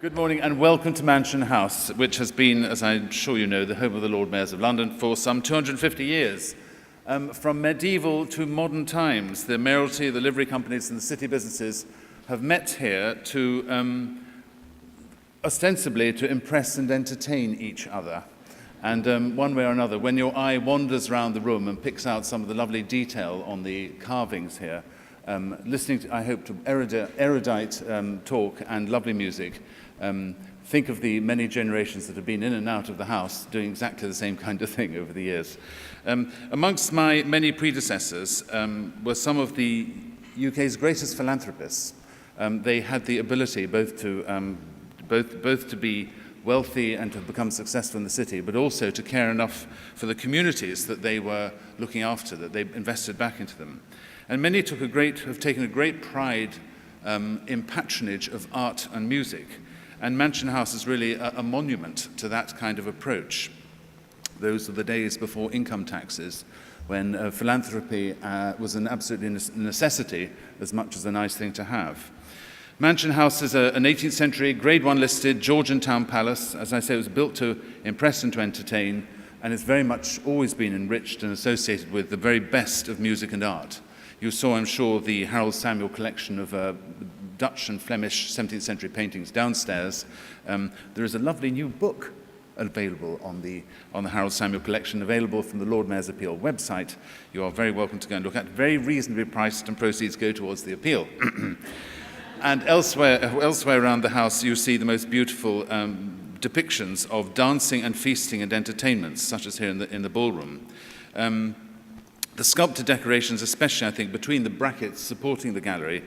Good morning and welcome to Mansion House, which has been, as I'm sure you know, the home of the Lord Mayors of London for some 250 years. From medieval to modern times, the mayoralty, the livery companies and the city businesses have met here to ostensibly to impress and entertain each other. And one way or another, when your eye wanders around the room and picks out some of the lovely detail on the carvings here, listening, I hope, to erudite talk and lovely music, think of the many generations that have been in and out of the house doing exactly the same kind of thing over the years. Amongst my many predecessors were some of the UK's greatest philanthropists. They had the ability both to be wealthy and to become successful in the city, but also to care enough for the communities that they were looking after, that they invested back into them. And many have taken a great pride in patronage of art and music. And Mansion House is really a monument to that kind of approach. Those were the days before income taxes, when philanthropy was an absolute necessity as much as a nice thing to have. Mansion House is an 18th century, Grade 1 listed Georgian town palace. As I say, it was built to impress and to entertain, and it's very much always been enriched and associated with the very best of music and art. You saw, I'm sure, the Harold Samuel collection of Dutch and Flemish 17th century paintings downstairs. There is a lovely new book available on the Harold Samuel collection, available from the Lord Mayor's Appeal website. You are very welcome to go and look at. Very reasonably priced, and proceeds go towards the appeal. And elsewhere around the house, you see the most beautiful depictions of dancing and feasting and entertainments, such as here in the ballroom. The sculpted decorations, especially, I think, between the brackets supporting the gallery,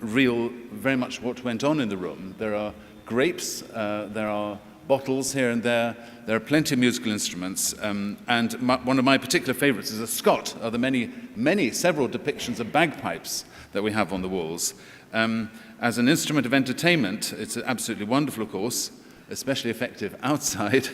reveal very much what went on in the room. There are grapes, there are bottles here and there are plenty of musical instruments, and one of my particular favorites is a Scot, of the several depictions of bagpipes that we have on the walls. As an instrument of entertainment, it's absolutely wonderful, of course, especially effective outside.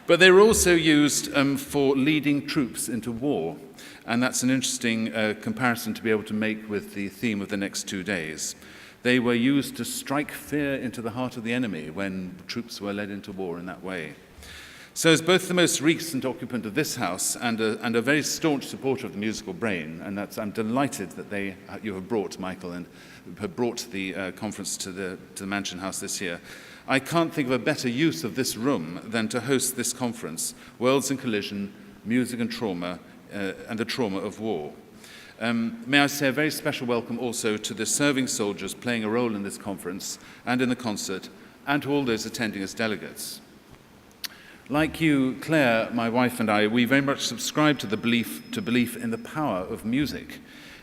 But they were also used for leading troops into war, and that's an interesting comparison to be able to make with the theme of the next 2 days. They were used to strike fear into the heart of the enemy when troops were led into war in that way. So as both the most recent occupant of this house and a very staunch supporter of the musical brain, and I'm delighted that you have brought, Michael, and have brought the conference to the Mansion House this year. I can't think of a better use of this room than to host this conference, Worlds in Collision, Music and Trauma, and the Trauma of War. May I say a very special welcome also to the serving soldiers playing a role in this conference and in the concert, and to all those attending as delegates. Like you, Claire, my wife, and I, we very much subscribe to belief in the power of music.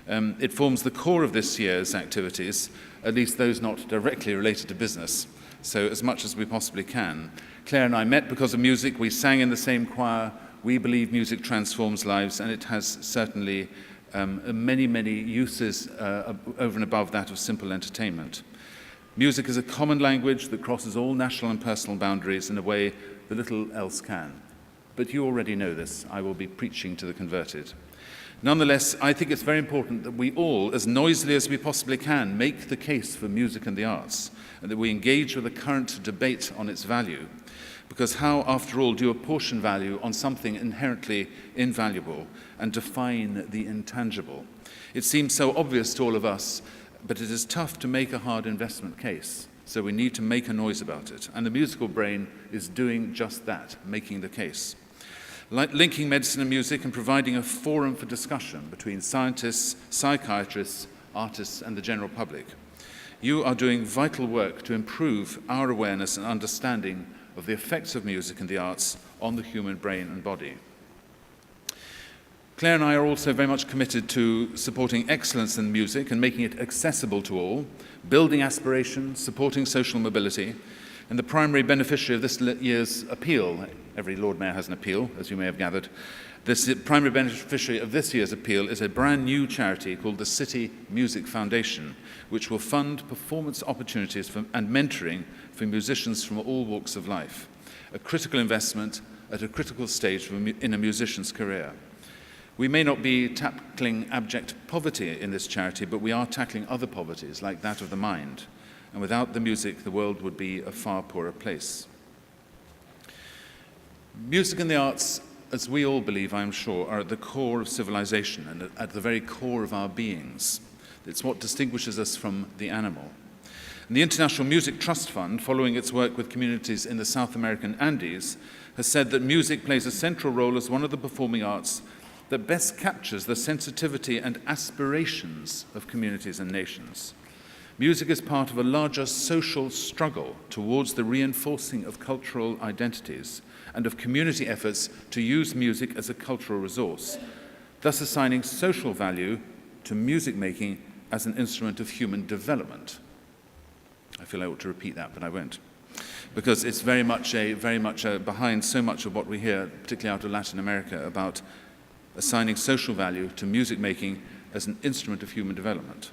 It forms the core of this year's activities, at least those not directly related to business, so as much as we possibly can. Claire and I met because of music. We sang in the same choir. We believe music transforms lives, and it has certainly many, many uses over and above that of simple entertainment. Music is a common language that crosses all national and personal boundaries in a way that little else can. But you already know this. I will be preaching to the converted. Nonetheless, I think it's very important that we all, as noisily as we possibly can, make the case for music and the arts, and that we engage with the current debate on its value. Because how, after all, do you apportion value on something inherently invaluable and define the intangible? It seems so obvious to all of us, but it is tough to make a hard investment case. So we need to make a noise about it. And the musical brain is doing just that, making the case. Like linking medicine and music and providing a forum for discussion between scientists, psychiatrists, artists, and the general public. You are doing vital work to improve our awareness and understanding of the effects of music and the arts on the human brain and body. Claire and I are also very much committed to supporting excellence in music and making it accessible to all, building aspiration, supporting social mobility, and the primary beneficiary of this year's appeal, every Lord Mayor has an appeal, as you may have gathered, the primary beneficiary of this year's appeal is a brand new charity called the City Music Foundation, which will fund performance opportunities and mentoring for musicians from all walks of life, a critical investment at a critical stage in a musician's career. We may not be tackling abject poverty in this charity, but we are tackling other poverties, like that of the mind. and without the music, the world would be a far poorer place. Music and the arts, as we all believe, I'm sure, are at the core of civilization and at the very core of our beings. It's what distinguishes us from the animal. And the International Music Trust Fund, following its work with communities in the South American Andes, has said that music plays a central role as one of the performing arts that best captures the sensitivity and aspirations of communities and nations. Music is part of a larger social struggle towards the reinforcing of cultural identities and of community efforts to use music as a cultural resource, thus assigning social value to music making as an instrument of human development. I feel I ought to repeat that, but I won't, because it's very much behind so much of what we hear, particularly out of Latin America, about assigning social value to music making as an instrument of human development.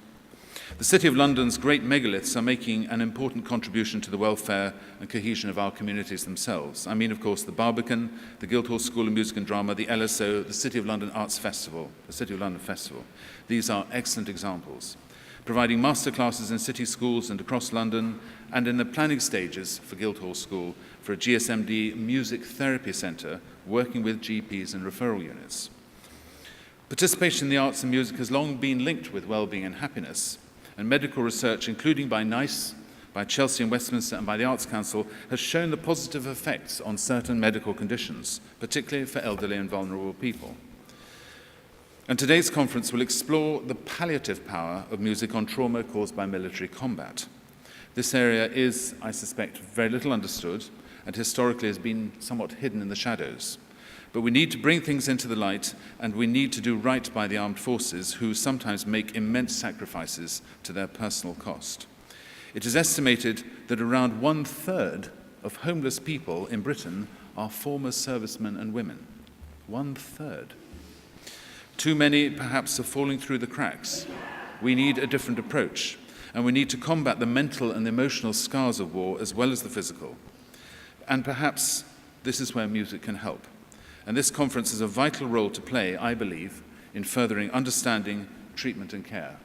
The City of London's great megaliths are making an important contribution to the welfare and cohesion of our communities themselves. I mean, of course, the Barbican, the Guildhall School of Music and Drama, the LSO, the City of London Arts Festival, the City of London Festival. These are excellent examples, providing masterclasses in city schools and across London, and in the planning stages for Guildhall School for a GSMD music therapy centre working with GPs and referral units. Participation in the arts and music has long been linked with well-being and happiness, and medical research, including by NICE, by Chelsea and Westminster, and by the Arts Council, has shown the positive effects on certain medical conditions, particularly for elderly and vulnerable people. And today's conference will explore the palliative power of music on trauma caused by military combat. This area is, I suspect, very little understood, and historically has been somewhat hidden in the shadows. But we need to bring things into the light, and we need to do right by the armed forces, who sometimes make immense sacrifices to their personal cost. It is estimated that around 1/3 of homeless people in Britain are former servicemen and women. 1/3. Too many, perhaps, are falling through the cracks. We need a different approach, and we need to combat the mental and emotional scars of war as well as the physical. And perhaps this is where music can help. And this conference has a vital role to play, I believe, in furthering understanding, treatment and care.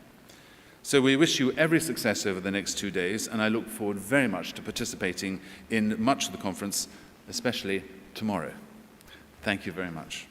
So we wish you every success over the next 2 days, and I look forward very much to participating in much of the conference, especially tomorrow. Thank you very much.